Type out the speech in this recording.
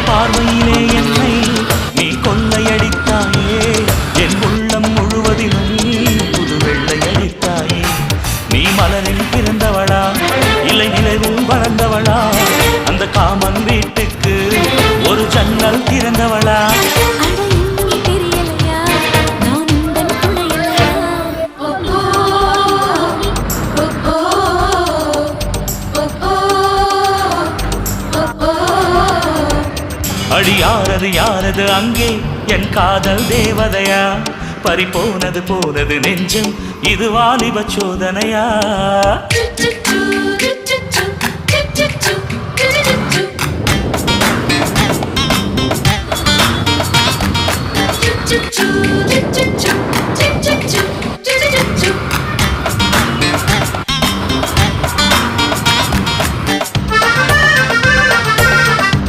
பார்வையிலே என்னை நீ கொள்ளையடித்தாயே என் உள்ளம் முழுவதிலும் புது வெள்ளையடித்தாயே நீ மலரில் பிறந்தவளா இல்லை நிலவில் வளர்ந்தவளா அந்த காமன் வீட்டுக்கு ஒரு ஜன்னல் திறந்தவளா அடி யாரது யாரது அங்கே என் காதல் தேவதையா பறிபோனது போனது நெஞ்சம் இது வாலிப சோதனையா Choo